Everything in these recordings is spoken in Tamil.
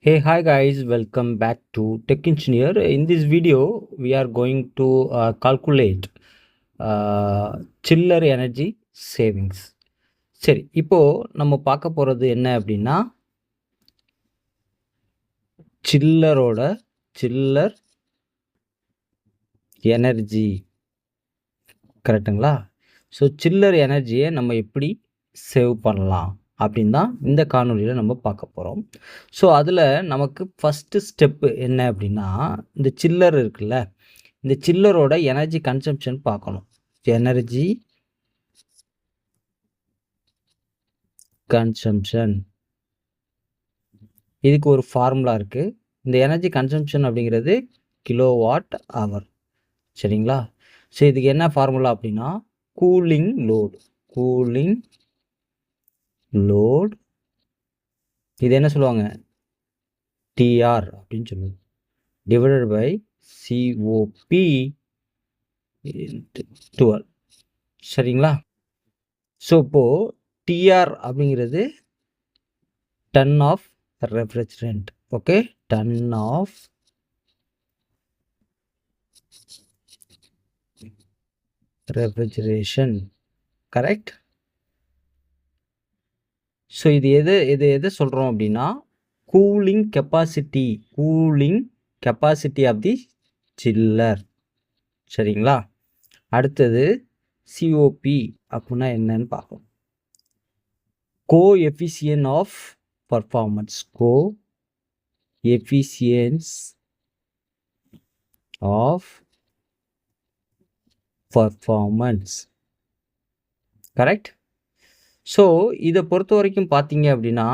Hey, hi guys, welcome back to Tech Engineer. In this video, we are going to calculate chiller energy savings. சரி, இப்போ நம்ம பார்க்க போகிறது என்ன அப்படின்னா சில்லர் எனர்ஜி, கரெக்டுங்களா? ஸோ சில்லர் எனர்ஜியை நம்ம எப்படி சேவ் பண்ணலாம் அப்படின்னு தான் இந்த காணொலியில் நம்ம பார்க்க போகிறோம். ஸோ அதில் நமக்கு ஃபஸ்ட்டு ஸ்டெப்பு என்ன அப்படின்னா, இந்த சில்லர் இருக்குல்ல, இந்த சில்லரோட எனர்ஜி கன்சம்ஷன் பார்க்கணும். எனர்ஜி கன்சம்ஷன், இதுக்கு ஒரு ஃபார்முலா இருக்குது. இந்த எனர்ஜி கன்சம்ஷன் அப்படிங்கிறது கிலோவாட் ஹவர், சரிங்களா? ஸோ இதுக்கு என்ன ஃபார்முலா அப்படின்னா கூலிங் லோட் இது என்ன சொல்லுவாங்க, டிஆர் அப்படின்னு சொல்லுவாங்க, டிவைடட் பை சிஓபி 12, சரிங்களா? ஸோ இப்போது டிஆர் அப்படிங்கிறது ton of refrigerant. Okay, ton of refrigeration, correct? So இது எது சொல்கிறோம் அப்படின்னா cooling capacity of the chiller, சரிங்களா? அடுத்தது சிஓபி அப்படின்னா என்னன்னு பார்ப்போம். Coefficient of performance, coefficients of performance, correct? So இதை பொறுத்த வரைக்கும் பார்த்தீங்க அப்படின்னா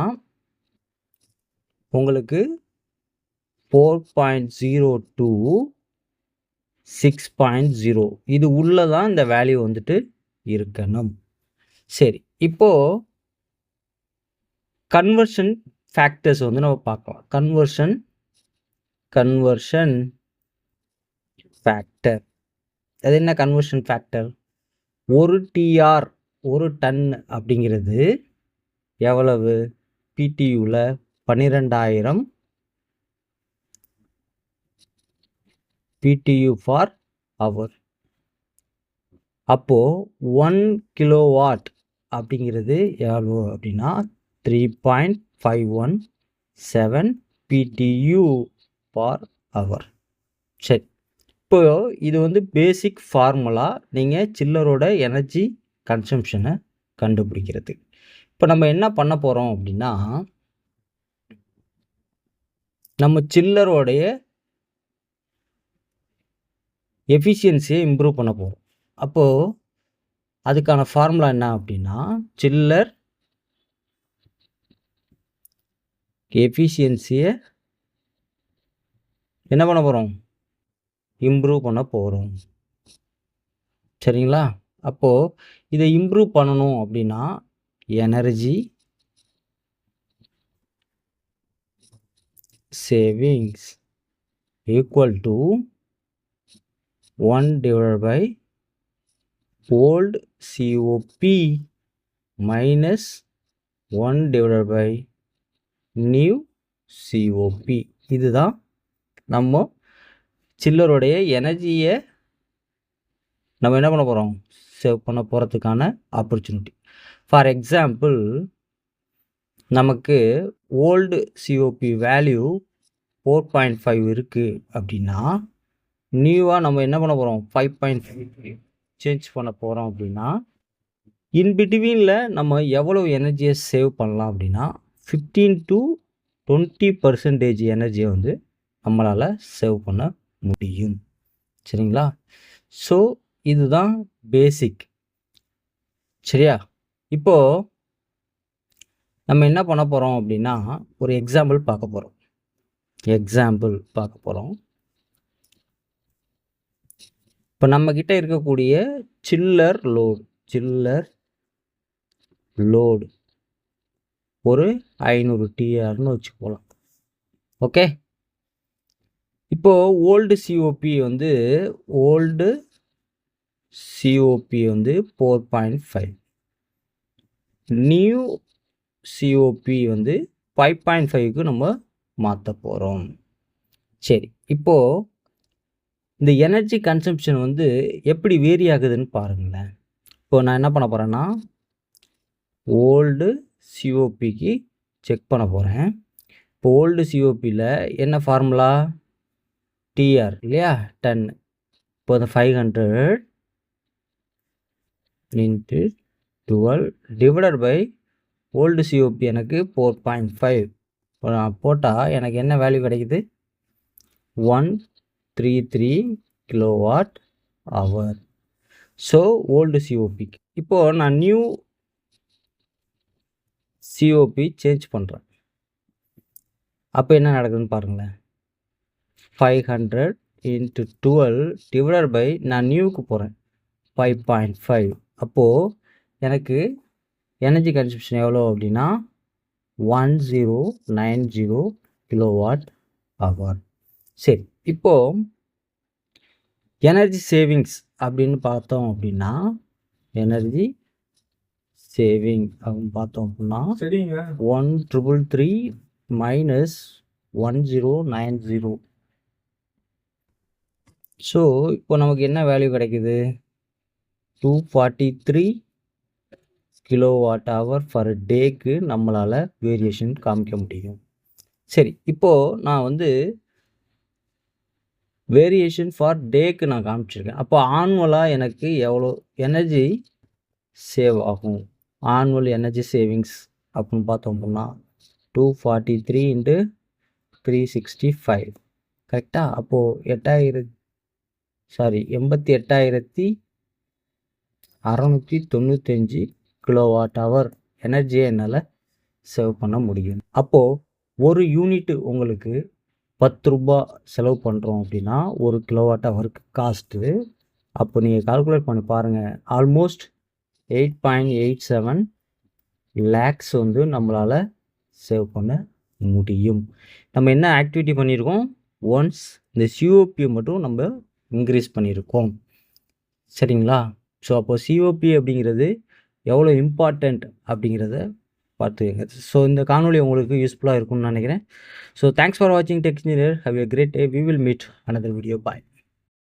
உங்களுக்கு 4.0 to 6.0 இது உள்ளே தான் இந்த வேல்யூ வந்துட்டு இருக்கணும். சரி, இப்போது கன்வர்ஷன் ஃபேக்டர்ஸ் வந்து நம்ம பார்க்கலாம். கன்வர்ஷன் ஃபேக்டர், அது என்ன கன்வர்ஷன் ஃபேக்டர்? ஒரு டிஆர், ஒரு டன் அப்படிங்கிறது எவ்வளவு? பிடியூவில் 12,000 பிடியூ ஃபார் ஹவர். அப்போது 1 கிலோவாட் அப்படிங்கிறது எவ்வளோ அப்படின்னா 3.517 பிடியூ ஃபார் ஹவர். சரி, இப்போ இது வந்து பேசிக் ஃபார்முலா நீங்கள் சில்லரோட எனர்ஜி கன்சம்ஷனை கண்டுபிடிக்கிறது. இப்போ நம்ம என்ன பண்ண போகிறோம் அப்படின்னா நம்ம சில்லரோடைய எஃபிஷியன்சியை இம்ப்ரூவ் பண்ண போகிறோம். அப்போது அதுக்கான ஃபார்முலா என்ன அப்படின்னா சில்லர் எஃபிஷியன்சியை என்ன பண்ண போகிறோம்? இம்ப்ரூவ் பண்ண போகிறோம், சரிங்களா? அப்போது இதை இம்ப்ரூவ் பண்ணணும் அப்படின்னா energy savings equal to 1 divided by old COP minus 1 divided by new COP. இதுதான் நம்ம சில்லருடைய எனர்ஜியை நம்ம என்ன பண்ண போகிறோம்? சேவ் பண்ண போகிறதுக்கான ஆப்பர்ச்சுனிட்டி. ஃபார் எக்ஸாம்பிள், நமக்கு ஓல்டு சிஓபி வேல்யூ 4.5 இருக்குது அப்படின்னா நியூவாக நம்ம என்ன பண்ண போகிறோம்? 5.5 சேஞ்ச் பண்ண போகிறோம் அப்படின்னா இன்பிட்வீனில் நம்ம எவ்வளோ எனர்ஜியை சேவ் பண்ணலாம் அப்படின்னா 15 to 20% எனர்ஜியை வந்து நம்மளால் சேவ் பண்ண முடியும், சரிங்களா? ஸோ இதுதான் பேசிக், சரியா? இப்போது நம்ம என்ன பண்ண போகிறோம் அப்படின்னா ஒரு எக்ஸாம்பிள் பார்க்க போகிறோம். இப்போ நம்மக்கிட்ட இருக்கக்கூடிய சில்லர் லோடு ஒரு 500 டிஆர்னு வச்சுக்கலாம். ஓகே, இப்போது ஓல்டு சிஓபி வந்து 4.5, நியூ சிஓபி வந்து 5.5க்கு நம்ம மாற்ற போகிறோம். சரி, இப்போது இந்த எனர்ஜி கன்சம்ப்ஷன் வந்து எப்படி வேரி ஆகுதுன்னு பாருங்களேன். இப்போ நான் என்ன பண்ண போகிறேன்னா, ஓல்டு சிஓபிக்கு செக் பண்ண போகிறேன். இப்போ ஓல்டு சிஓபியில் என்ன ஃபார்முலா? டிஆர் இல்லையா? 10. இப்போ அந்த 500 into 12 divided by old COP எனக்கு 4.5. இப்போ நான் போட்டால் எனக்கு என்ன வேல்யூ கிடைக்குது? 133 கிலோவாட் ஹவர். ஸோ ஓல்டு சிஓபிக்கு இப்போது நான் நியூ சிஓபி சேஞ்ச் பண்ணுறேன். அப்போ என்ன நடக்குதுன்னு பாருங்களேன். 500 இன்ட்டு 12 டிவைடட் பை நான் நியூவுக்கு போகிறேன் 5.5. அப்போது எனக்கு எனர்ஜி கன்சம்ப்ஷன் எவ்வளோ அப்படின்னா 1090 கிலோவாட் ஹவர். சரி, இப்போது எனர்ஜி சேவிங்ஸ் அப்படின்னு பார்த்தோம் அப்படின்னா, எனர்ஜி சேவிங் அப்படின்னு பார்த்தோம் அப்படின்னா 1333 மைனஸ் 1090. ஸோ இப்போ நமக்கு என்ன வேல்யூ கிடைக்குது? 243 கிலோவாட் ஹவர் பர் டேக்கு நம்மளால் வேரியேஷன் காமிக்க முடியும். சரி, இப்போது நான் வந்து வேரியேஷன் ஃபார் டேக்கு நான் காமிச்சிருக்கேன். அப்போ ஆனுவலாக எனக்கு எவ்வளோ எனர்ஜி சேவ் ஆகும்? ஆனுவல் எனர்ஜி சேவிங்ஸ் அப்படின்னு பார்த்தோம் அப்படின்னா 243 இன்ட்டு 365 கரெக்டாக? அப்போது 88,695 கிலோவாட் ஹவர் எனர்ஜியை என்னால் சேவ் பண்ண முடியும். அப்போது ஒரு யூனிட்டு உங்களுக்கு 10 ரூபா செலவு பண்ணுறோம் அப்படின்னா 1 கிலோவாட் ஹவருக்கு காஸ்ட்டு. அப்போ நீங்கள் கால்குலேட் பண்ணி பாருங்கள், ஆல்மோஸ்ட் 8.87 லேக்ஸ் வந்து நம்மளால் சேவ் பண்ண முடியும். நம்ம என்ன ஆக்டிவிட்டி பண்ணியிருக்கோம்? ஒன்ஸ் இந்த சிஓபியை மட்டும் நம்ம இன்க்ரீஸ் பண்ணியிருக்கோம். சரிங்களா? ஸோ அப்போ சிஓபி அப்படிங்கிறது எவ்வளோ இம்பார்ட்டண்ட் அப்படிங்கிறத பார்த்துக்கங்க. ஸோ இந்த காணொலி உங்களுக்கு யூஸ்ஃபுல்லாக இருக்கும்னு நினைக்கிறேன். ஸோ தேங்க்ஸ் ஃபார் வாட்சிங் tech engineer. Have a great day. We will meet another video. Bye.